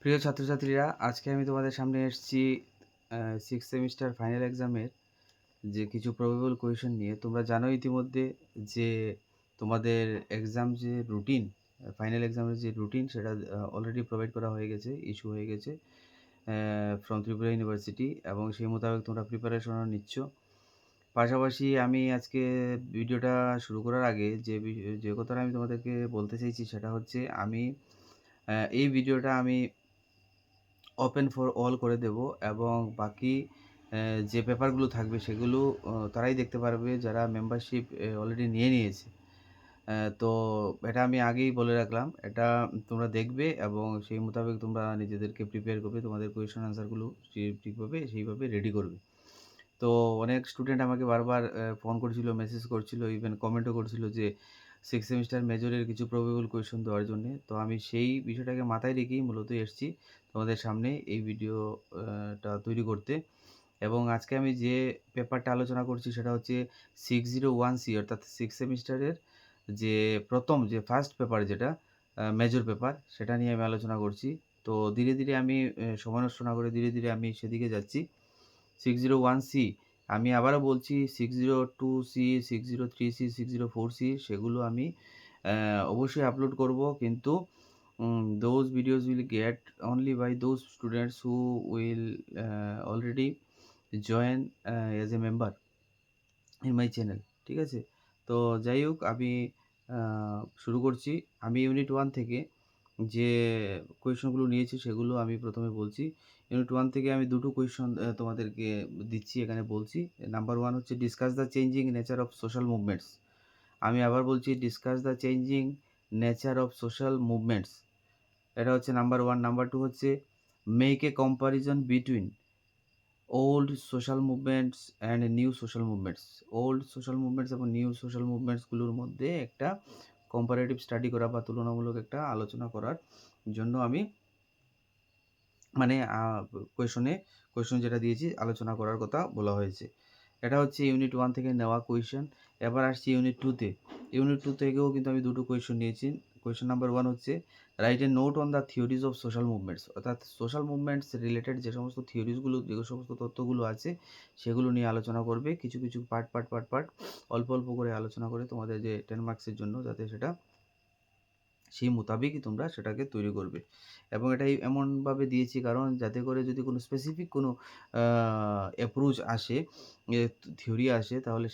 প্রিয় ছাত্রছাত্রীরা, আজকে আমি তোমাদের সামনে এসেছি সিক্স সেমিস্টার ফাইনাল এক্সামের যে কিছু প্রবেবল কোয়েশন নিয়ে। তোমরা জানো ইতিমধ্যে যে তোমাদের এক্সাম যে রুটিন, ফাইনাল এক্সামের যে রুটিন সেটা অলরেডি প্রোভাইড করা হয়ে গেছে, ইস্যু হয়ে গেছে ফ্রম ত্রিপুরা ইউনিভার্সিটি, এবং সেই মোতাবেক তোমরা প্রিপারেশনও নিচ্ছ। পাশাপাশি আমি আজকে ভিডিওটা শুরু করার আগে যে কথাটা আমি তোমাদেরকে বলতে চাইছি সেটা হচ্ছে এই ভিডিওটা আমি ওপেন ফর অল করে দেব, এবং বাকি যে পেপারগুলো থাকবে সেগুলো তারাই দেখতে পারবে যারা মেম্বারশিপ অলরেডি নিয়ে নিয়েছে। তো এটা আমি আগেই বলে রাখলাম, এটা তোমরা দেখবে এবং সেই মোতাবেক তোমরা নিজেদেরকে প্রিপেয়ার করবে, তোমাদের কোয়েশন আনসারগুলো ঠিকভাবে সেইভাবে রেডি করবে। তো অনেক স্টুডেন্ট আমাকে বারবার ফোন করছিল, মেসেজ করছিল, ইভেন কমেন্টও করছিল যে সিক্স সেমিস্টার মেজরের কিছু প্রবেবল কোয়েশন দেওয়ার জন্যে। তো আমি সেই বিষয়টাকে মাথায় রেখেই মূলত এসেছি তোমাদের সামনে এই ভিডিওটা তৈরি করতে। এবং আজকে আমি যে পেপারটা আলোচনা করছি সেটা হচ্ছে 601C, অর্থাৎ সিক্স সেমিস্টারের যে প্রথম যে ফার্স্ট পেপার, যেটা মেজর পেপার, সেটা নিয়ে আমি আলোচনা করছি। তো ধীরে ধীরে আমি সময় নষ্ট না করে ধীরে ধীরে আমি সেদিকে যাচ্ছি। 601C, আমি আবারও বলছি 602C, 603C, 604C, সেগুলো আমি অবশ্যই আপলোড করব, কিন্তু those videos will get only by those students who will already join as a member in my channel, ঠিক আছে? তো যাই হোক, আমি শুরু করছি। আমি ইউনিট 1 থেকে যে কোয়েশনগুলো নিয়েছি সেগুলো আমি প্রথমে বলছি। ইউনিট 1 থেকে আমি দুটো কোয়েশন তোমাদেরকে দিচ্ছি, এখানে বলছি। নাম্বার 1 হচ্ছে discuss the changing nature of social movements. আমি আবার বলছি, discuss the changing nature of social movements. এটা হচ্ছে নাম্বার 1। নাম্বার 2 হচ্ছে make a comparison between old social movements and new social movements. Old social movements এবং new social মুভমেন্টসগুলোর মধ্যে একটা comparative study করা বা তুলনামূলক একটা আলোচনা করার জন্য আমি মানে কোয়েশন যেটা দিয়েছি আলোচনা করার কথা বলা হয়েছে। এটা হচ্ছে ইউনিট 1 থেকে নেওয়া কোয়েশন। এবার আসছি ইউনিট 2 তে। ইউনিট 2 থেকেও কিন্তু আমি দুটো কোয়েশন নিয়েছি। কোয়েশন নাম্বার 1 হচ্ছে right a note on the theories of social movements, অর্থাৎ সোশ্যাল মুভমেন্টস রিলেটেড যে সমস্ত থিওরিজগুলো, যে সমস্ত তথ্যগুলো আছে সেগুলো নিয়ে আলোচনা করবে। কিছু কিছু পার্ট অল্প অল্প করে আলোচনা করে তোমাদের যে 10 মার্কসের জন্য, যাতে সেটা সেই মোতাবেকই তোমরা সেটাকে তৈরি করবে। এবং এটাই এমনভাবে দিয়েছি কারণ যাতে করে যদি কোনো স্পেসিফিক কোনো অ্যাপ্রোচ আসে, থিওরি আসে, তাহলে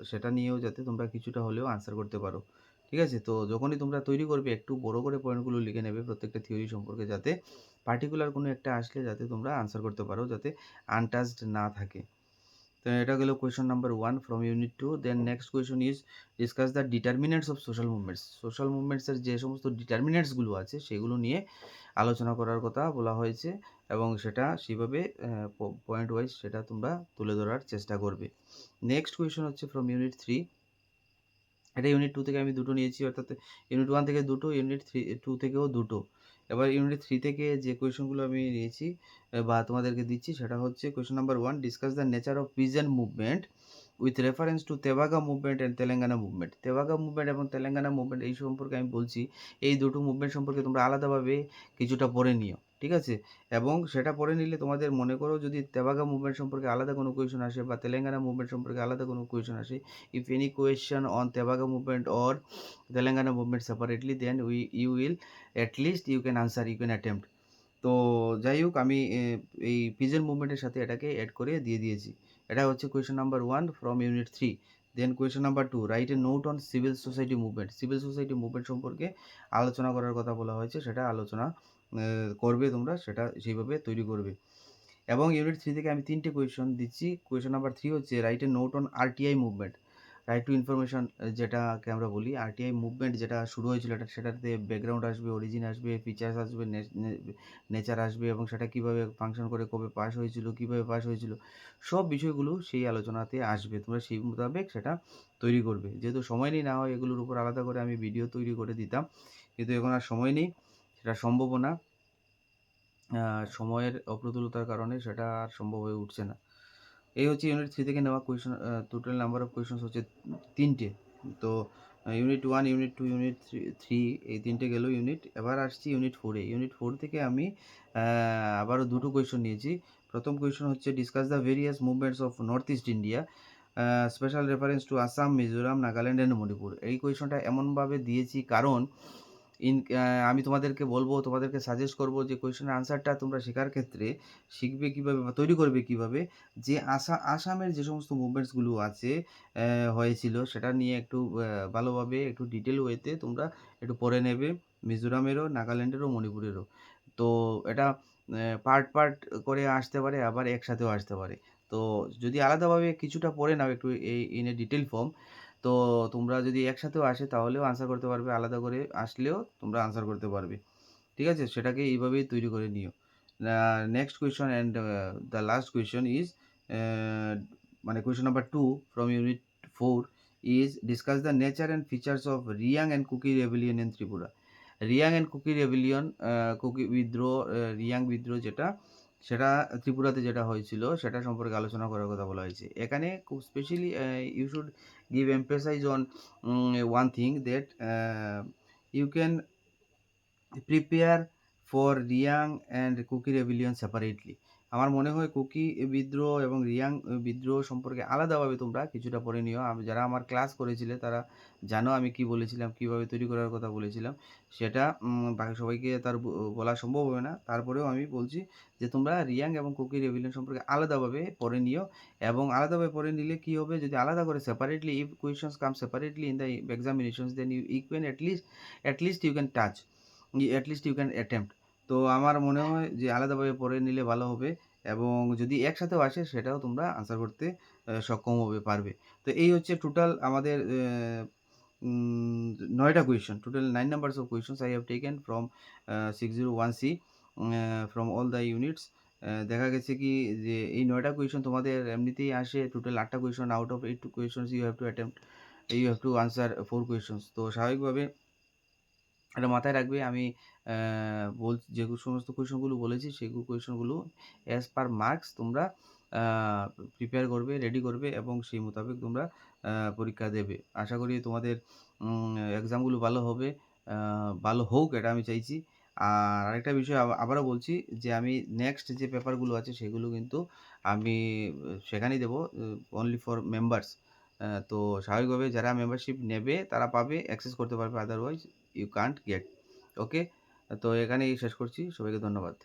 সেটা নিয়েও যাতে তোমরা কিছুটা হলেও আনসার করতে পারো। ঠিক আছে? তো যখনই তোমরা তৈরি করবে একটু বড় করে পয়েন্টগুলো লিখে নেবে প্রত্যেকটা থিওরি সম্পর্কে, যাতে পার্টিকুলার কোনো একটা আসলে যাতে তোমরা আনসার করতে পারো, যাতে আনটাচড না থাকে। তো এটা গেল question number 1 from unit 2। Then next question is discuss the determinants of social movements. Social মুভমেন্টসের যে সমস্ত ডিটারমিনেন্টসগুলো আছে সেগুলো নিয়ে আলোচনা করার কথা বলা হয়েছে, এবং সেটা সেইভাবে পয়েন্ট ওয়াইজ সেটা তোমরা তুলে ধরার চেষ্টা করবে। নেক্সট কোয়েশন হচ্ছে ফ্রম ইউনিট 3। এটা ইউনিট 2 থেকে আমি দুটো নিয়েছি, অর্থাৎ ইউনিট 1 থেকে দুটো, ইউনিট 2 থেকেও দুটো। এবার ইউনিট 3 থেকে যে কোয়েশনগুলো আমি নিয়েছি বা তোমাদেরকে দিচ্ছি সেটা হচ্ছে question number 1, discuss the nature of pigeon movement with reference to Tebhaga movement and Telangana movement. Tebhaga movement এবং তেলেঙ্গানা মুভমেন্ট এই সম্পর্কে আমি বলছি। এই দুটো মুভমেন্ট সম্পর্কে তোমরা আলাদাভাবে কিছুটা পড়ে নিও, ঠিক আছে? এবং সেটা পড়ে নিলে তোমাদের মনে করো যদি তেভাগা মুভমেন্ট সম্পর্কে আলাদা কোনো কোয়েশন আসে বা তেলেঙ্গানা মুভমেন্ট সম্পর্কে আলাদা কোনো কোয়েশন আসে, if any question on Tevaga movement or Telangana movement separately, then you will at least you can answer, you can attempt. তো যাই হোক, আমি এই পিজেন মুভমেন্টের সাথে এটাকে অ্যাড করে দিয়ে দিয়েছি। এটা হচ্ছে question number 1 from unit 3। Then question number 2, right a note on civil society movement. Civil society movement সম্পর্কে আলোচনা করার কথা বলা হয়েছে, সেটা আলোচনা করবে তোমরা, সেটা সেইভাবে তৈরি করবে। এবং ইউনিট 3 থেকে আমি 3টে কোয়েশন দিচ্ছি। কোয়েশন নাম্বার 3 হচ্ছে right a note on RTI movement. Right two information যেটাকে আমরা বলি, আরটিআই মুভমেন্ট যেটা শুরু হয়েছিল, সেটাতে ব্যাকগ্রাউন্ড আসবে, অরিজিন আসবে, ফিচার্স আসবে, নেচার আসবে, এবং সেটা কীভাবে ফাংশন করে, কবে পাস হয়েছিল, কীভাবে পাস হয়েছিল, সব বিষয়গুলো সেই আলোচনাতে আসবে। তোমরা সেই মোতাবেক সেটা তৈরি করবে। যেহেতু সময় নেই, না হয় এগুলোর উপর আলাদা করে আমি ভিডিও তৈরি করে দিতাম, কিন্তু এখন আর সময় নেই, সেটা সম্ভবও না। সময়ের অপ্রতুলতার কারণে সেটা আর সম্ভব হয়ে উঠছে না। এই হচ্ছে ইউনিট 3 থেকে নেওয়া question. Total number of questions হচ্ছে 3টে। তো ইউনিট 1, ইউনিট 2, ইউনিট 3 এই ৩ টে গেল ইউনিট। এবার আসছি ইউনিট 4 এ। ইউনিট 4 থেকে আমি আবারও ২ টো কোয়েশ্চন নিয়েছি। ১ম কোয়েশ্চন হচ্ছে discuss the various movements of north east India, special reference to Assam, Mizoram, Nagaland and Manipur. এই কোয়েশ্চনটা এমনভাবে দিয়েছি কারণ আমি তোমাদেরকে বলব, তোমাদেরকে সাজেস্ট করব যে কোয়েশ্চেনের আনসারটা তোমরা শেখার ক্ষেত্রে শিখবে কীভাবে বা তৈরি করবে কীভাবে, যে আসামের যে সমস্ত মুভমেন্টসগুলো আছে হয়েছিল সেটা নিয়ে একটু ভালোভাবে একটু ডিটেল ওয়েতে তোমরা একটু পড়ে নেবে, মিজোরামেরও, নাগাল্যান্ডেরও, মণিপুরেরও। তো এটা পার্ট করে আসতে পারে, আবার একসাথেও আসতে পারে। তো যদি আলাদাভাবে কিছুটা পড়ে নাও একটু ইন এ ডিটেইল ফর্ম, তো তোমরা যদি একসাথেও আসে তাহলেও আনসার করতে পারবে, আলাদা করে আসলেও তোমরা আনসার করতে পারবে। ঠিক আছে? সেটাকে এইভাবেই তৈরি করে নিও। Next question and the last question is a মানে question number 2 from unit 4 is discuss the nature and features of Reang and Kuki rebellion in Tripura. Reang and Kuki rebellion, Kuki বিদ্রোহ, রিয়াং বিদ্রোহ যেটা, সেটা ত্রিপুরাতে যেটা হয়েছিল সেটা সম্পর্কে আলোচনা করার কথা বলা হয়েছে। এখানে খুব specially you should give emphasis on one thing that you can prepare for Reang and Kuki rebellion separately. আমার মনে হয় কুকি বিদ্রোহ এবং রিয়াং বিদ্রোহ সম্পর্কে আলাদাভাবে তোমরা কিছুটা পড়ে নিও। যারা আমার ক্লাস করেছিলে তারা জানো আমি কি বলেছিলাম, কিভাবে তৈরি করার কথা বলেছিলাম। সেটা বাকি সবাইকে তার বলা সম্ভব হবে না। তারপরেও আমি বলছি যে তোমরা রিয়াং এবং কুকি রেভিলিয়ন সম্পর্কে আলাদাভাবে পড়ে নিও, এবং আলাদাভাবে পড়ে নিলে কি হবে, যদি আলাদা করে separately if questions come separately in the examinations then you can at least you can touch, at least you can attempt. তো আমার মনে হয় যে আলাদাভাবে পড়ে নিলে ভালো হবে, এবং যদি একসাথেও আসে সেটাও তোমরা আনসার করতে সক্ষম হবে, পারবে। তো এই হচ্ছে টোটাল আমাদের ৯ টা question, total 9 numbers of questions I have taken from 601C from all the units. দেখা গেছে কি যে এই ৯ টা কোয়েশ্চন তোমাদের এমনিতেই আসে, টোটাল ৮ টা question, out of 8 questions you have to attempt, you have to answer 4 questions. তো স্বাভাবিকভাবে এটা মাথায় রাখবে। আমি যে সমস্ত কোয়েশনগুলো বলেছি সেগুলো কোয়েশনগুলো অ্যাজ পার মার্কস তোমরা আ প্রিপেয়ার করবে, রেডি করবে, এবং সেই মোতাবেক তোমরা পরীক্ষা দেবে। আশা করি তোমাদের এক্সামগুলো ভালো হবে, আ ভালো হোক এটা আমি চাইছি। আর আরেকটা বিষয় আবারও বলছি যে আমি নেক্সট যে পেপারগুলো আছে সেগুলো কিন্তু আমি সেখানেই দেবো, অনলি ফর মেম্বার্স। তো স্বাভাবিকভাবে যারা মেম্বারশিপ নেবে তারা পাবে, অ্যাক্সেস করতে পারবে, আদারওয়াইজ ইউ কান্ট গেট। ওকে? তো এখানেই শেষ করছি। সবাইকে ধন্যবাদ।